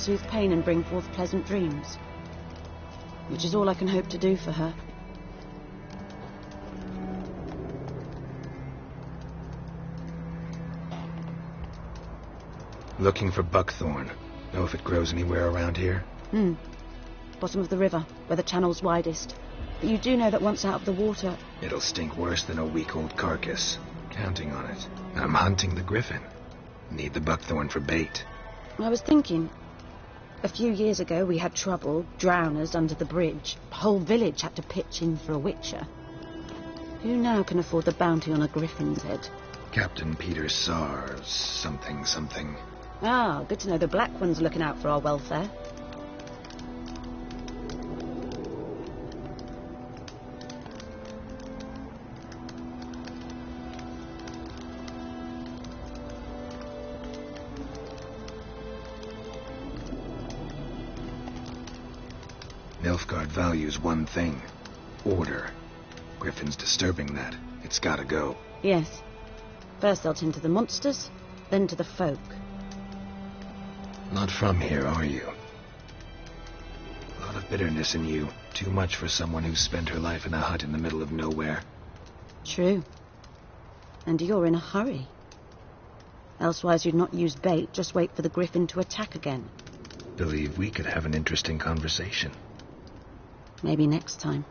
soothe pain and bring forth pleasant dreams. Which is all I can hope to do for her. Looking for buckthorn. Know if it grows anywhere around here? Bottom of the river, where the channel's widest. But you do know that once out of the water... It'll stink worse than a week-old carcass. Counting on it. I'm hunting the griffin. Need the buckthorn for bait. I was thinking... A few years ago we had trouble, drowners under the bridge. The whole village had to pitch in for a witcher. Who now can afford the bounty on a griffin's head? Captain Peter Sars, something. Ah, good to know the Black One's looking out for our welfare. Nilfgaard values one thing. Order. Griffin's disturbing that. It's gotta go. Yes. First they'll tend to the monsters, then to the folk. Not from here, are you? A lot of bitterness in you. Too much for someone who's spent her life in a hut in the middle of nowhere. True. And you're in a hurry. Elsewise you'd not use bait, just wait for the griffin to attack again. Believe we could have an interesting conversation. Maybe next time.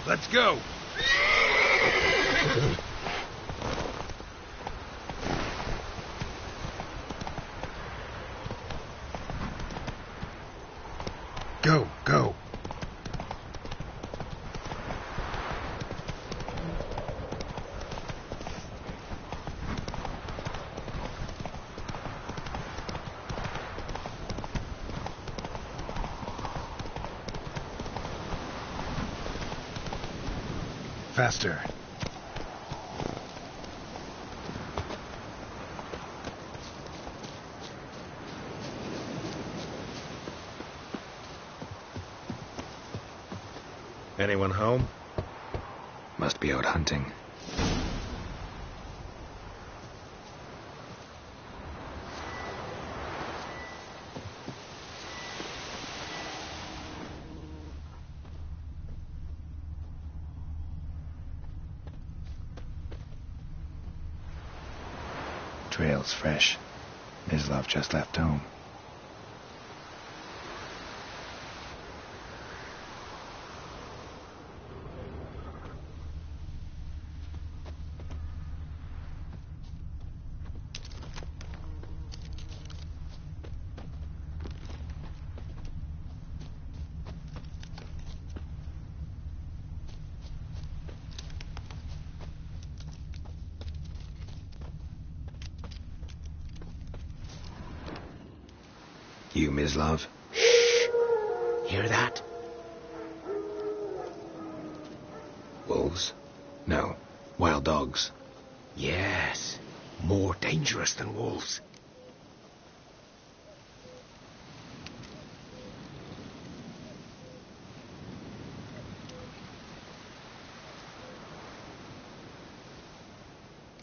Let's go! Go! Faster. Anyone home? Must be out hunting. Trail's fresh. Mislav just left home. You, Mislav? Shh! Hear that? Wolves? No. Wild dogs. Yes. More dangerous than wolves.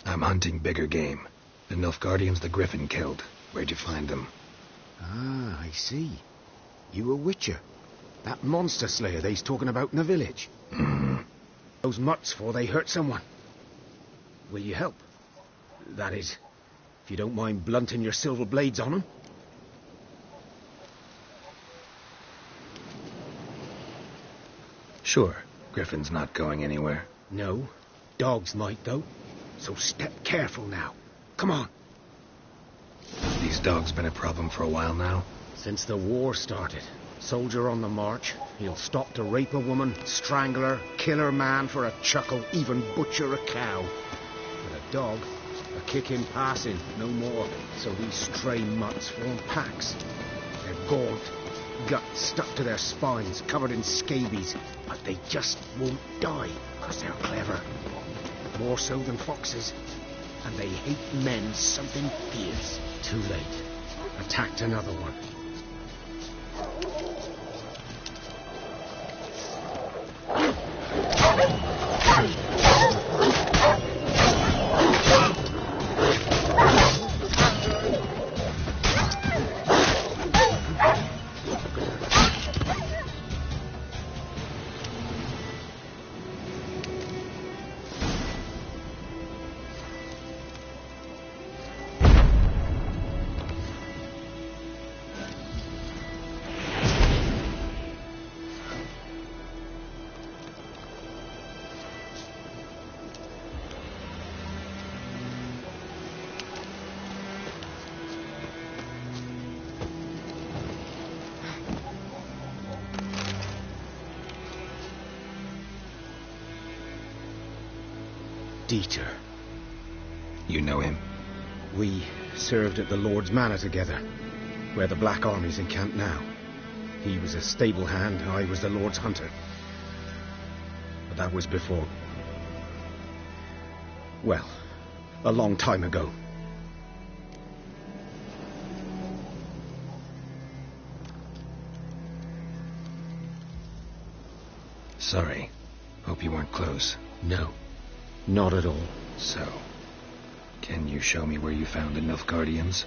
I'm hunting bigger game. The Nilfgaardians the Griffin killed. Where'd you find them? Ah, I see. You a witcher. That monster slayer they's talking about in the village. Those mutts for they hurt someone. Will you help? That is, if you don't mind blunting your silver blades on them. Sure. Griffin's not going anywhere. No. Dogs might, though. So step careful now. Come on. These dogs been a problem for a while now? Since the war started. Soldier on the march. He'll stop to rape a woman, strangle her, kill her man for a chuckle, even butcher a cow. But a dog, a kick in passing, no more. So these stray mutts form packs. They're gaunt, guts stuck to their spines, covered in scabies. But they just won't die, because they're clever. More so than foxes. And they hate men something fierce. Too late. Attacked another one. Dieter. You know him? We served at the Lord's Manor together, where the Black Army's encamped now. He was a stable hand, I was the Lord's hunter. But that was before... well, a long time ago. Sorry. Hope you weren't close. No. Not at all. So, can you show me where you found the Nilfgaardians?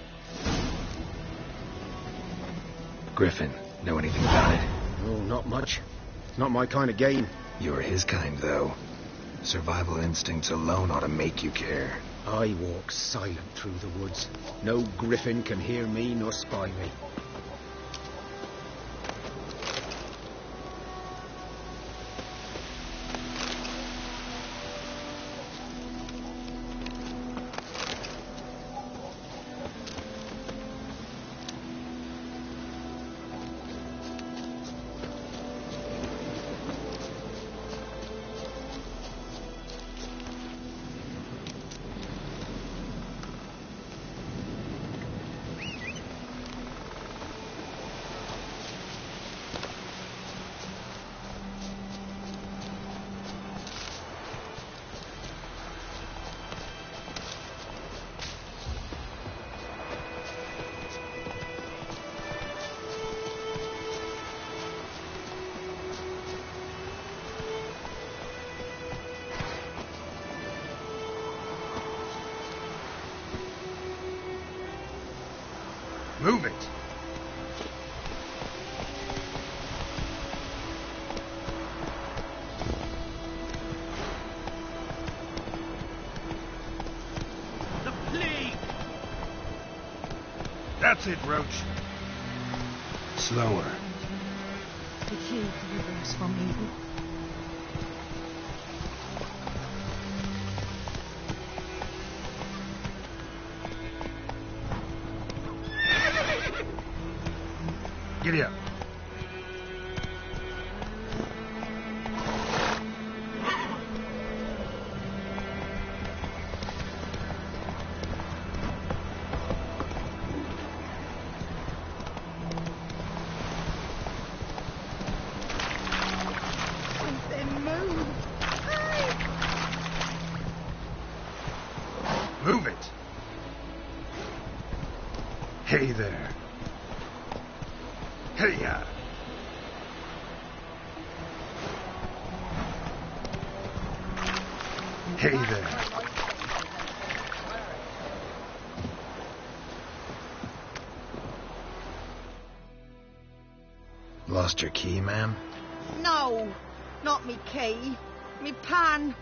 Griffin, know anything about it? Oh, not much. Not my kind of game. You're his kind, though. Survival instincts alone ought to make you care. I walk silent through the woods. No griffin can hear me nor spy me. Move it! The plague! That's it, Roach. Slower. The key delivers us from evil. Giddy up. Move it. Hey there. Hey-ya. Hey there. Lost your key, ma'am? No, not me key. Me pan.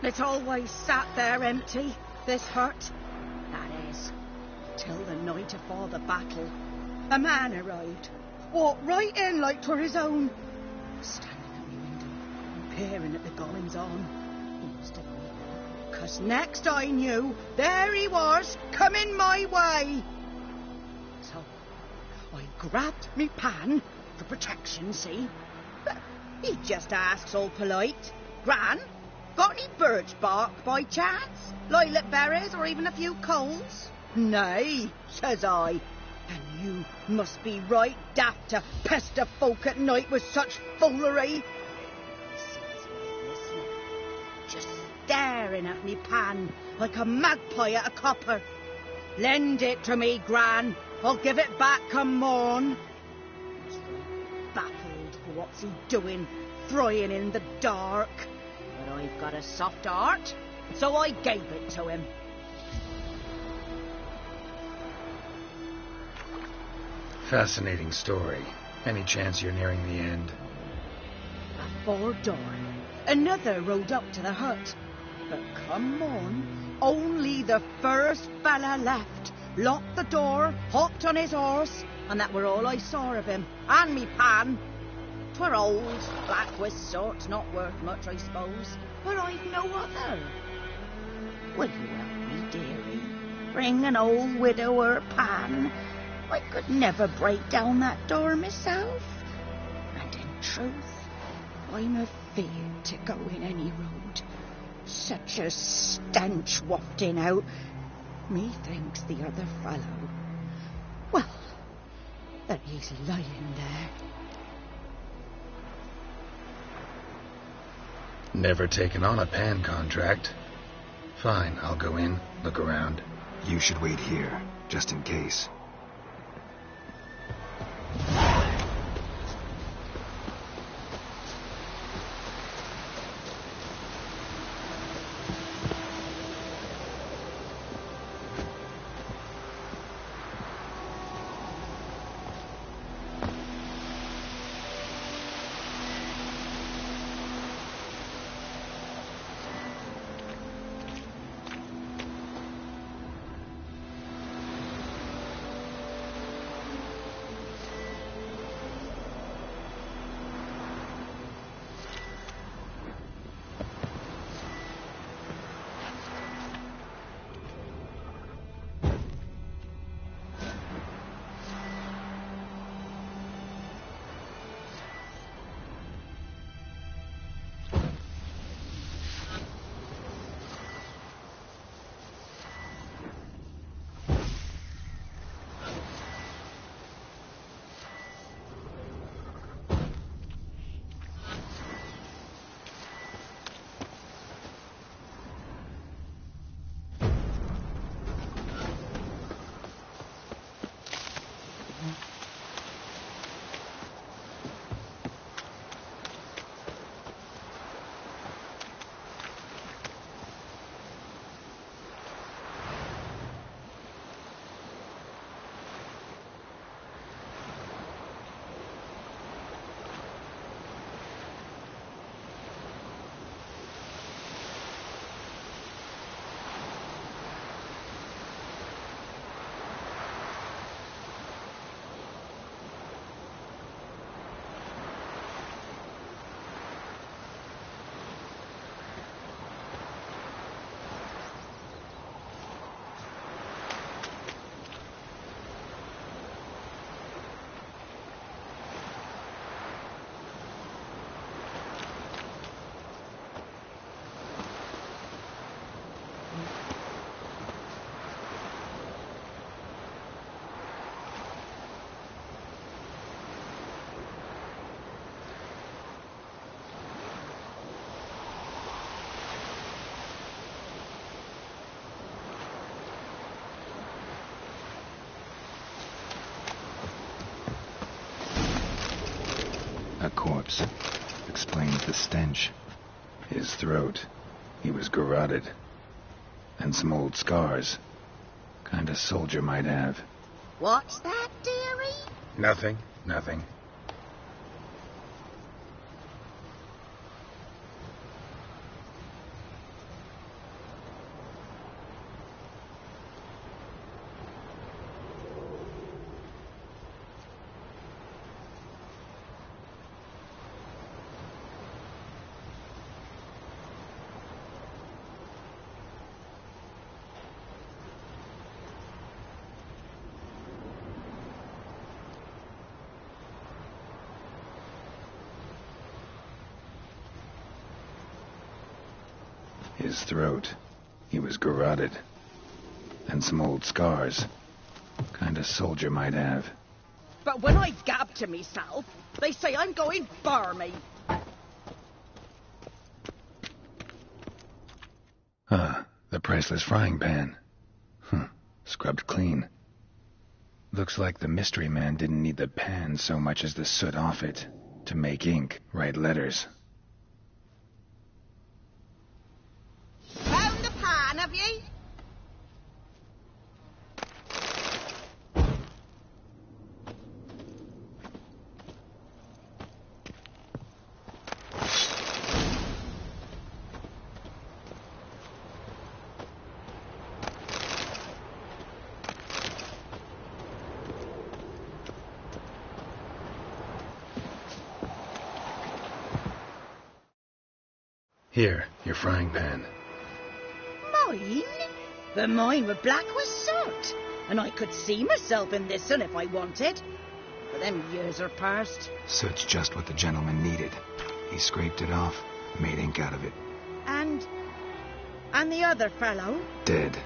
It's always sat there empty, this hut. That is, till the night afore the battle. A man arrived. Walked right in like 'twere his own. Standing at me window, peering at the goings-on. He must have been, 'cause next I knew, there he was, coming my way. So I grabbed me pan for protection, see? But he just asks all polite, Gran, got any birch bark by chance? Lilac berries or even a few coals? Nay, says I. And you must be right daft to pester folk at night with such foolery. He sees me listening, just staring at me pan like a magpie at a copper. Lend it to me, Gran. I'll give it back come morn. Must be baffled for what's he doing, throwing in the dark. But I've got a soft heart, so I gave it to him. Fascinating story. Any chance you're nearing the end? Before dawn, another rode up to the hut. But come on, only the first fella left, locked the door, hopped on his horse, and that were all I saw of him, and me pan. 'Twere old, black-wist sort, not worth much, I suppose, but I've no other. Will you help me, dearie? Bring an old widower pan? I could never break down that door myself. And in truth, I'm afeard to go in any road. Such a stench wafting out. Methinks the other fellow, well, that he's lying there. Never taken on a pan contract. Fine, I'll go in, look around. You should wait here, just in case. A corpse. Explains the stench. His throat. He was garroted. And some old scars. Kind of soldier might have. What's that, dearie? Nothing. His throat, he was garroted. And some old scars. Kind of soldier might have. But when I gab to myself, they say I'm going barmy. The priceless frying pan. Scrubbed clean. Looks like the mystery man didn't need the pan so much as the soot off it to make ink, write letters. Found the pan, have ye? Here, your frying pan. Mine? But mine were black with soot, and I could see myself in this one if I wanted. But them years are past. Soot's just what the gentleman needed. He scraped it off, made ink out of it. And the other fellow? Dead.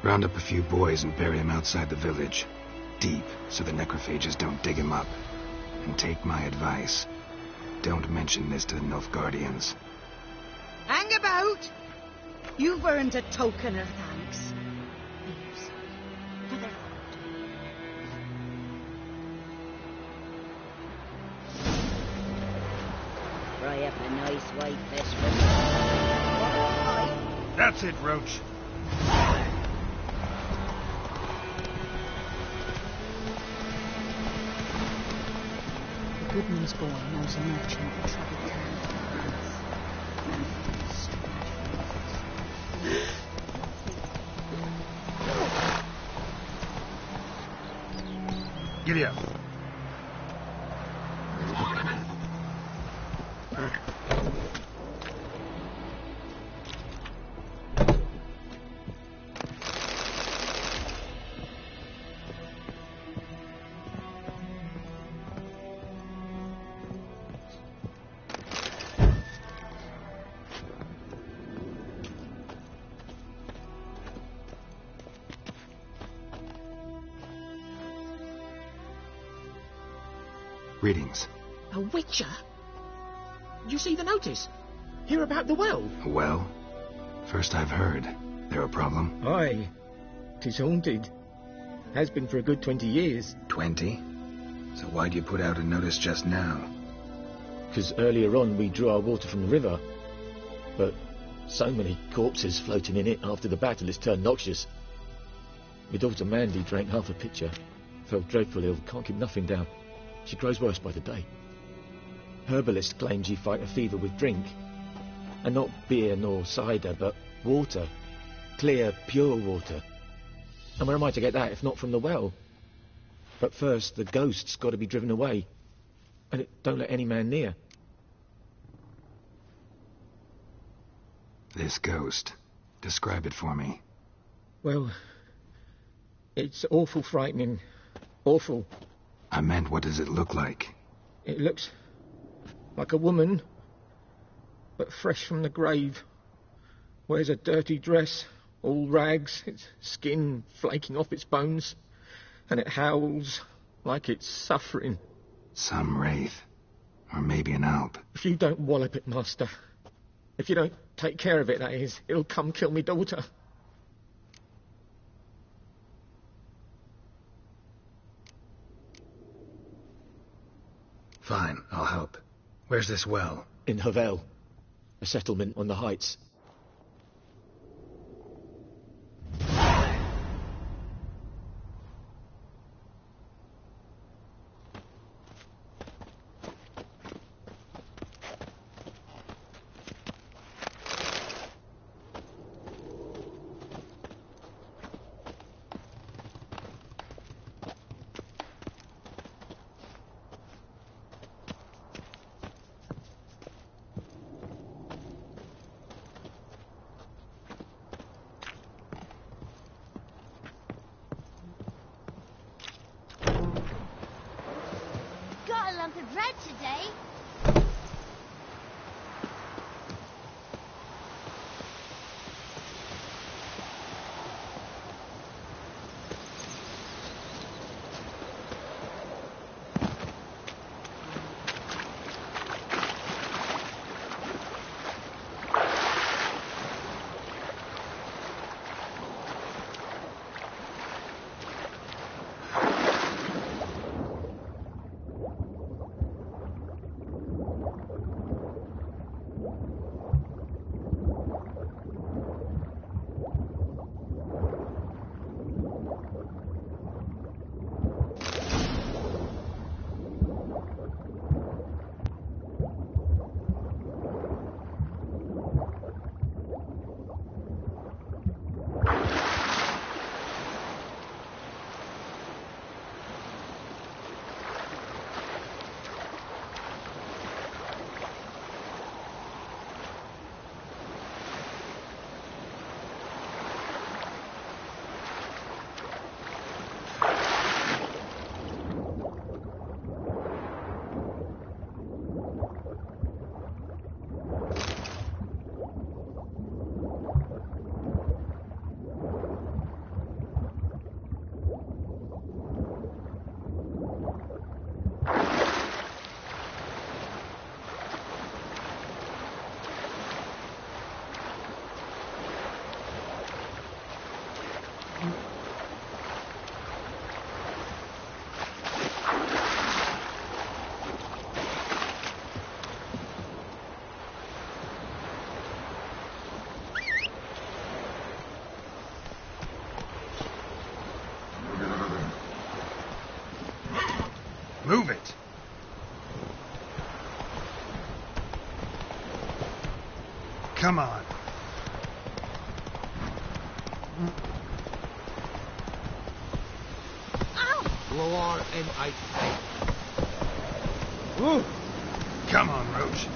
Round up a few boys and bury him outside the village. Deep, so the necrophages don't dig him up. And take my advice. Don't mention this to the Nilfgaardians. Hang about! You've earned a token of thanks. Here's for the road. Fry up a nice white fish for me. That's it, Roach. The goodman's boy knows a merchant in troubled times. Giddy up. Greetings. A witcher? You see the notice? Hear about the well? Well, first I've heard. There a problem? Aye. 'Tis haunted. Has been for a good 20 years. 20? So why'd you put out a notice just now? 'Cause earlier on we drew our water from the river. But so many corpses floating in it after the battle it's turned noxious. My daughter Mandy drank half a pitcher. Felt dreadful ill, can't keep nothing down. She grows worse by the day. Herbalist claims you fight a fever with drink. And not beer nor cider, but water. Clear, pure water. And where am I to get that if not from the well? But first, the ghost's got to be driven away. And it don't let any man near. This ghost. Describe it for me. Well, it's awful frightening. Awful. I meant, what does it look like? It looks like a woman, but fresh from the grave. Wears a dirty dress, all rags, its skin flaking off its bones, and it howls like it's suffering. Some wraith. Or maybe an alp. If you don't wallop it, Master, if you don't take care of it, that is, it'll come kill me daughter. Fine, I'll help. Where's this well? In Havel, a settlement on the heights. Got a lump of bread today. Come on. Blow R-M-I-A. Ooh. Come on, Roach.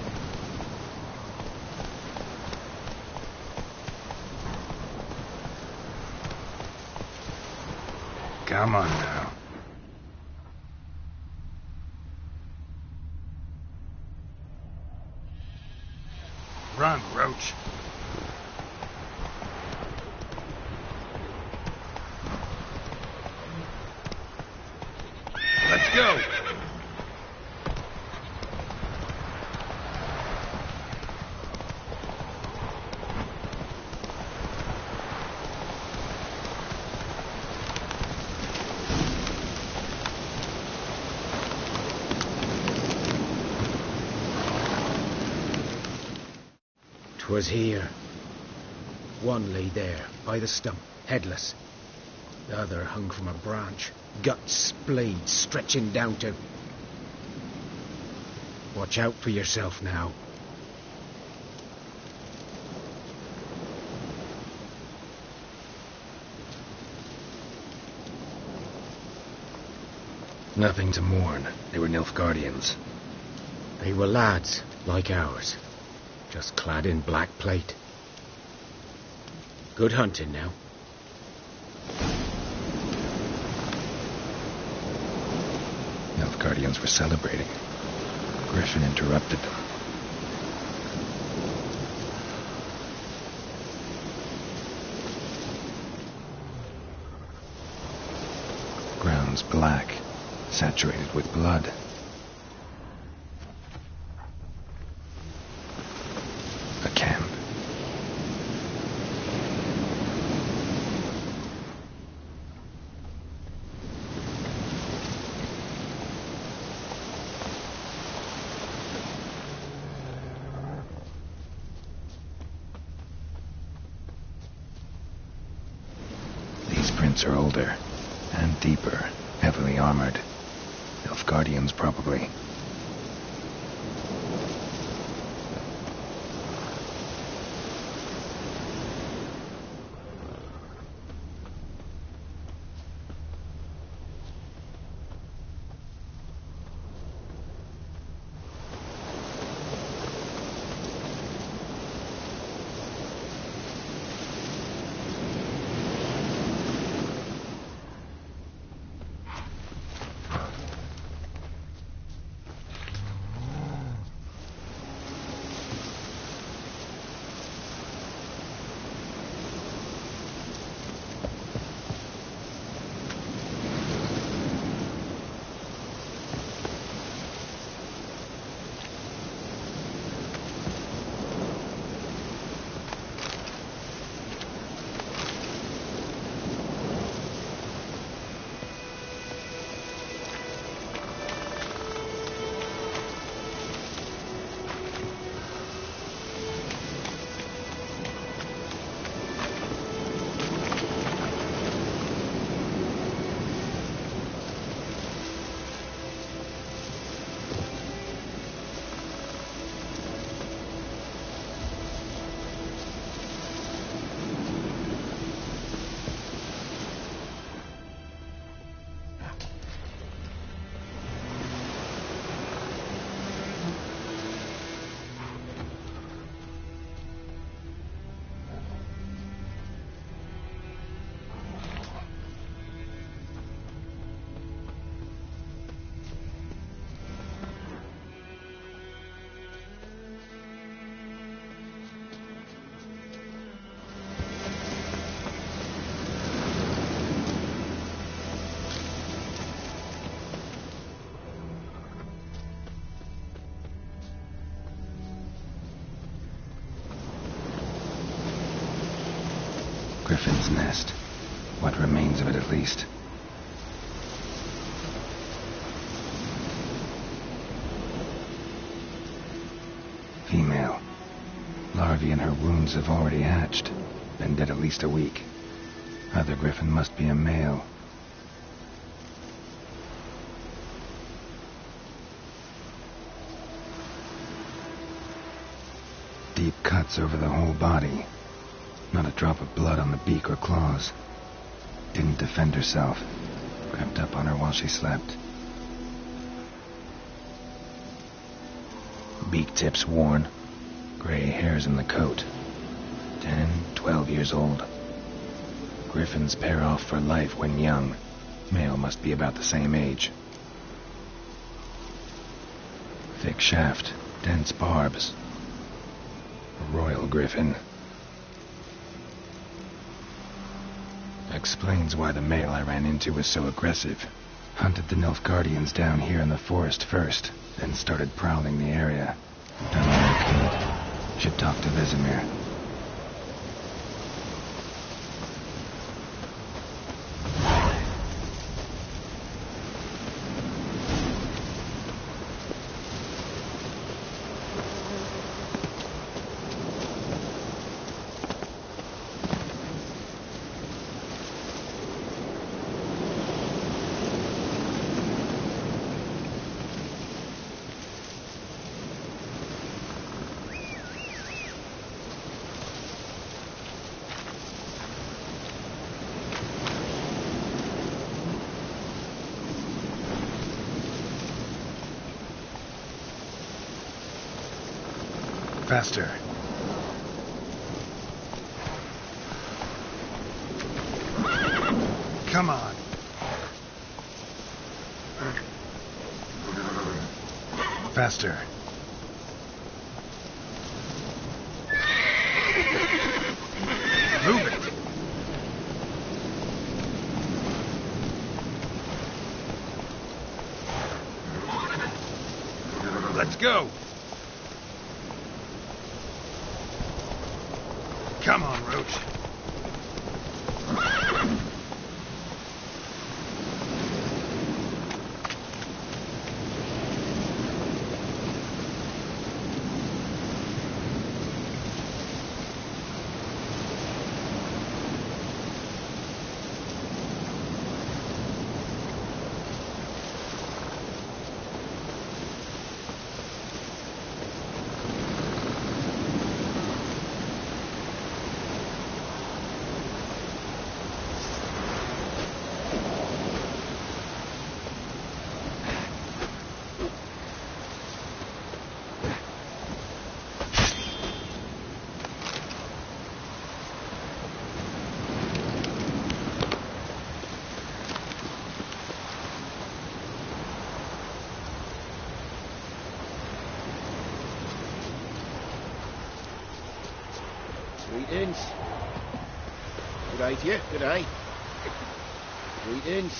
Come on now. Run, Roach. Let's go. Was here. One lay there, by the stump, headless. The other hung from a branch, guts splayed, stretching down to... Watch out for yourself now. Nothing to mourn. They were Nilfgaardians. They were lads, like ours. Just clad in black plate. Good hunting now. Nilfgaardians were celebrating. Griffin interrupted them. Ground's black, saturated with blood. A camp. These prints are older and deeper, heavily armored. Nilfgaardians, probably. Griffin's nest. What remains of it, at least. Female. Larvae in her wounds have already hatched. Been dead at least a week. Other griffin must be a male. Deep cuts over the whole body. Not a drop of blood on the beak or claws. Didn't defend herself. Crept up on her while she slept. Beak tips worn. Gray hairs in the coat. 10, 12 years old. Griffins pair off for life when young. Male must be about the same age. Thick shaft, dense barbs. A royal griffin. Explains why the male I ran into was so aggressive. Hunted the Nilfgaardians down here in the forest first, then started prowling the area. Done what I could. Should talk to Vesemir. Faster. Come on. Faster. Move it. Let's go. Come on, Roach. Greetings. Good day to you. Good day. Greetings.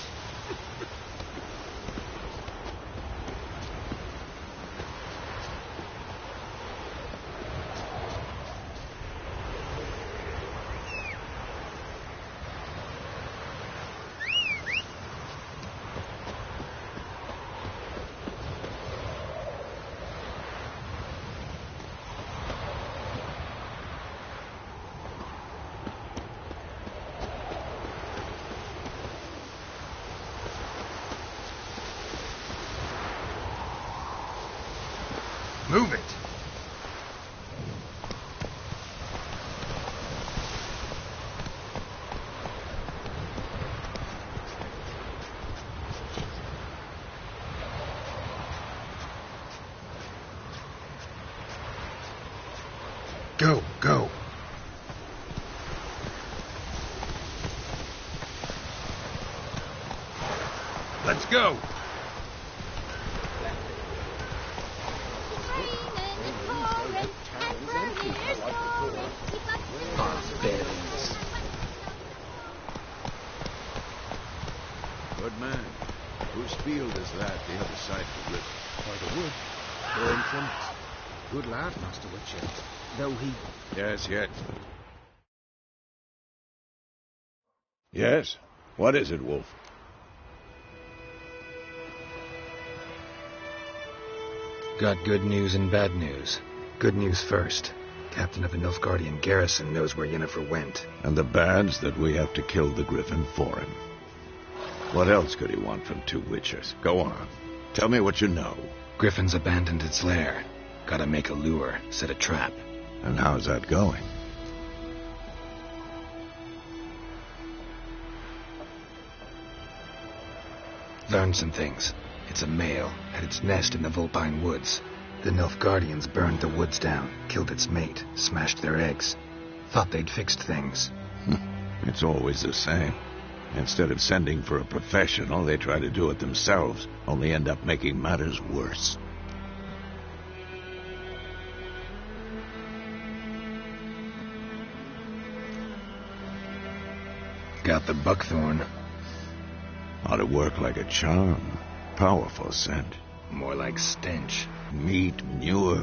Move it. Go, go. Let's go. Good man. Whose field is that, the other side of the river? By the wood. Going from it. Good lad, Master Witcher. Though he... Yes, yet. Yes? What is it, Wolf? Got good news and bad news. Good news first. Captain of the Nilfgaardian garrison knows where Yennefer went. And the bad's that we have to kill the Griffin for him. What else could he want from two Witchers? Go on. Tell me what you know. Griffin's abandoned its lair. Gotta make a lure, set a trap. And how's that going? Learned some things. It's a male, had its nest in the Vulpine Woods. The Nilfgaardians burned the woods down, killed its mate, smashed their eggs. Thought they'd fixed things. It's always the same. Instead of sending for a professional, they try to do it themselves, only end up making matters worse. Got the buckthorn. Ought to work like a charm. Powerful scent. More like stench. Meat, manure,